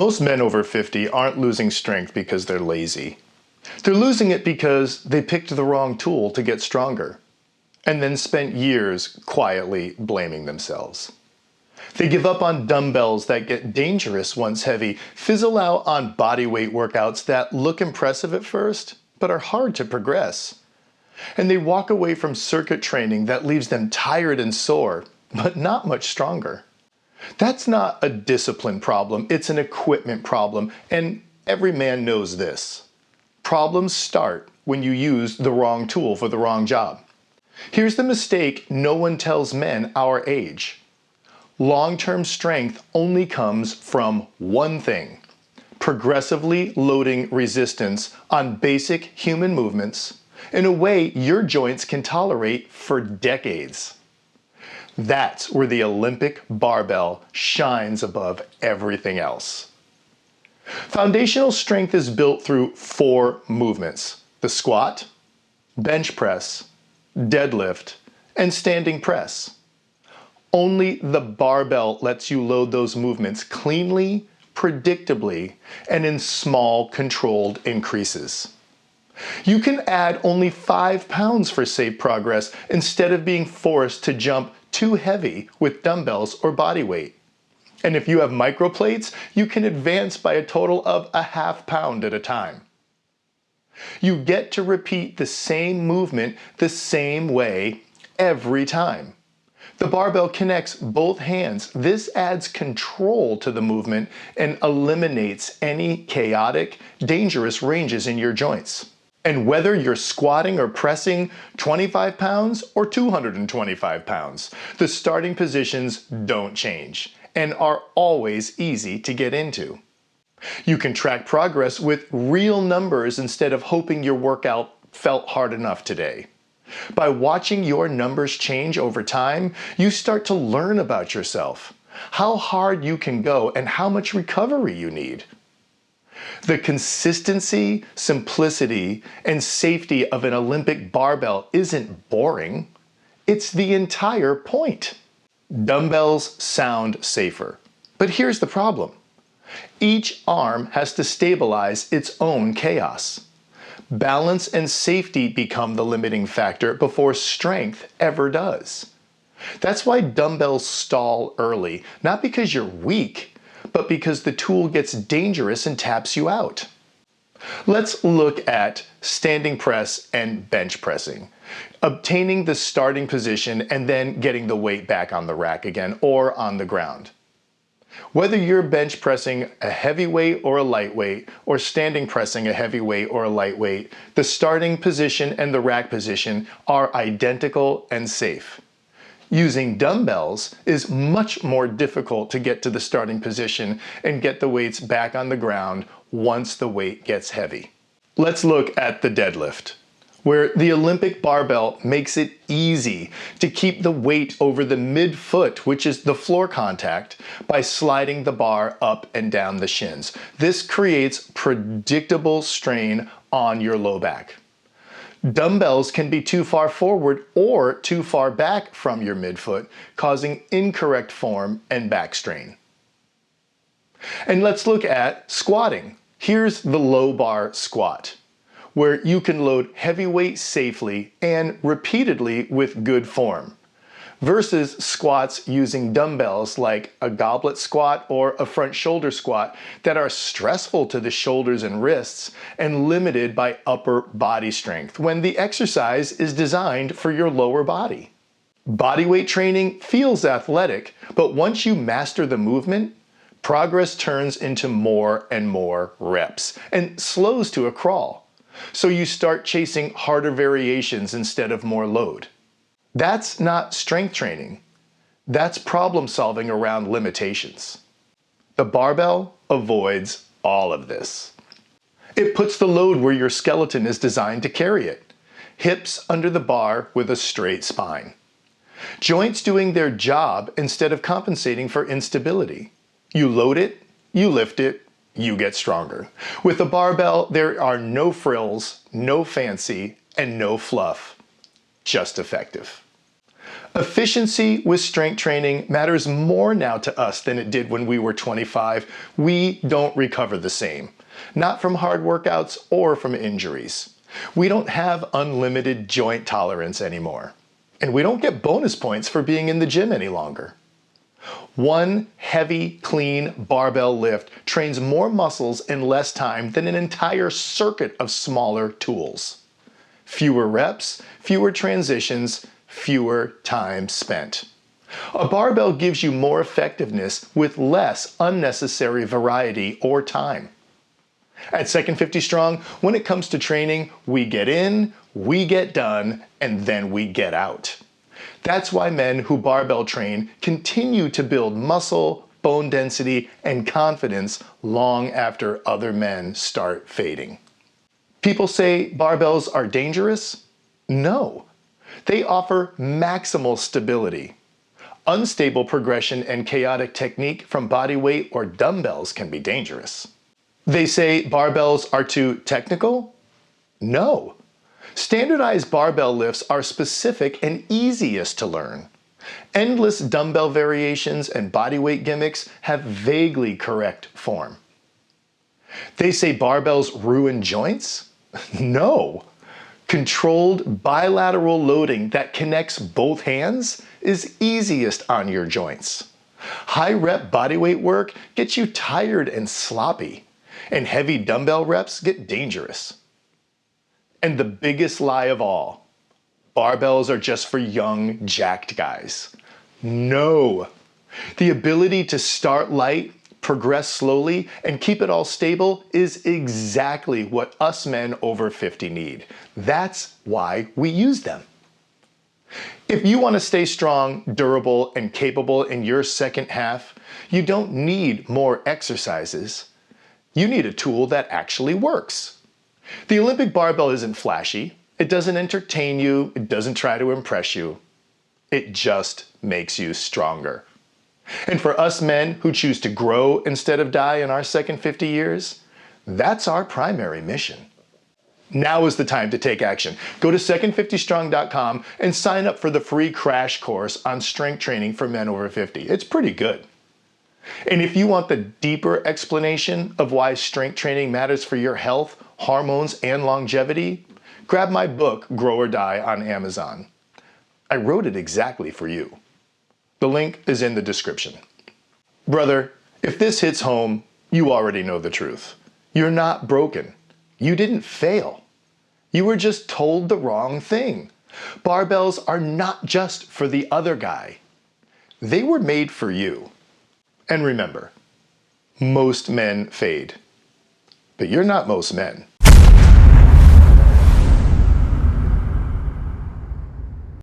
Most men over 50 aren't losing strength because they're lazy. They're losing it because they picked the wrong tool to get stronger, and then spent years quietly blaming themselves. They give up on dumbbells that get dangerous once heavy, fizzle out on bodyweight workouts that look impressive at first, but are hard to progress. And they walk away from circuit training that leaves them tired and sore, but not much stronger. That's not a discipline problem, it's an equipment problem, and every man knows this. Problems start when you use the wrong tool for the wrong job. Here's the mistake no one tells men our age. Long-term strength only comes from one thing: progressively loading resistance on basic human movements in a way your joints can tolerate for decades. That's where the Olympic barbell shines above everything else. Foundational strength is built through 4 movements: the squat, bench press, deadlift, and standing press. Only the barbell lets you load those movements cleanly, predictably, and in small, controlled increases. You can add only 5 pounds for safe progress instead of being forced to jump too heavy with dumbbells or body weight. And if you have microplates, you can advance by a total of a ½ pound at a time. You get to repeat the same movement the same way every time. The barbell connects both hands. This adds control to the movement and eliminates any chaotic, dangerous ranges in your joints. And whether you're squatting or pressing 25 pounds or 225 pounds, the starting positions don't change and are always easy to get into. You can track progress with real numbers instead of hoping your workout felt hard enough today. By watching your numbers change over time, you start to learn about yourself, how hard you can go, and how much recovery you need. The consistency, simplicity, and safety of an Olympic barbell isn't boring. It's the entire point. Dumbbells sound safer, but here's the problem. Each arm has to stabilize its own chaos. Balance and safety become the limiting factor before strength ever does. That's why dumbbells stall early, not because you're weak, but because the tool gets dangerous and taps you out. Let's look at standing press and bench pressing, obtaining the starting position and then getting the weight back on the rack again or on the ground. Whether you're bench pressing a heavy weight or a lightweight, or standing pressing a heavy weight or a lightweight, the starting position and the rack position are identical and safe. Using dumbbells is much more difficult to get to the starting position and get the weights back on the ground once the weight gets heavy. Let's look at the deadlift, where the Olympic barbell makes it easy to keep the weight over the midfoot, which is the floor contact, by sliding the bar up and down the shins. This creates predictable strain on your low back. Dumbbells can be too far forward or too far back from your midfoot, causing incorrect form and back strain. And let's look at squatting. Here's the low bar squat, where you can load heavy weight safely and repeatedly with good form, versus squats using dumbbells like a goblet squat or a front shoulder squat that are stressful to the shoulders and wrists and limited by upper body strength when the exercise is designed for your lower body. Bodyweight training feels athletic, but once you master the movement, progress turns into more and more reps and slows to a crawl. So you start chasing harder variations instead of more load. That's not strength training. That's problem solving around limitations. The barbell avoids all of this. It puts the load where your skeleton is designed to carry it. Hips under the bar with a straight spine. Joints doing their job instead of compensating for instability. You load it, you lift it, you get stronger. With a barbell, there are no frills, no fancy, and no fluff. Just effective. Efficiency with strength training matters more now to us than it did when we were 25. We don't recover the same, not from hard workouts or from injuries. We don't have unlimited joint tolerance anymore. And we don't get bonus points for being in the gym any longer. One heavy, clean barbell lift trains more muscles in less time than an entire circuit of smaller tools. Fewer reps, fewer transitions, fewer time spent. A barbell gives you more effectiveness with less unnecessary variety or time. At Second 50 Strong, when it comes to training, we get in, we get done, and then we get out. That's why men who barbell train continue to build muscle, bone density, and confidence long after other men start fading. People say barbells are dangerous? No. They offer maximal stability. Unstable progression and chaotic technique from body weight or dumbbells can be dangerous. They say barbells are too technical? No. Standardized barbell lifts are specific and easiest to learn. Endless dumbbell variations and bodyweight gimmicks have vaguely correct form. They say barbells ruin joints? No. Controlled bilateral loading that connects both hands is easiest on your joints. High rep bodyweight work gets you tired and sloppy, and heavy dumbbell reps get dangerous. And the biggest lie of all, barbells are just for young, jacked guys. No. The ability to start light, progress slowly, and keep it all stable is exactly what us men over 50 need. That's why we use them. If you want to stay strong, durable, and capable in your second half, you don't need more exercises. You need a tool that actually works. The Olympic barbell isn't flashy. It doesn't entertain you. It doesn't try to impress you. It just makes you stronger. And for us men who choose to grow instead of die in our second 50 years, that's our primary mission. Now is the time to take action. Go to second50strong.com and sign up for the free crash course on strength training for men over 50. It's pretty good. And if you want the deeper explanation of why strength training matters for your health, hormones, and longevity, grab my book, Grow or Die, on Amazon. I wrote it exactly for you. The link is in the description. Brother, if this hits home, you already know the truth. You're not broken. You didn't fail. You were just told the wrong thing. Barbells are not just for the other guy. They were made for you. And remember, most men fade. But you're not most men.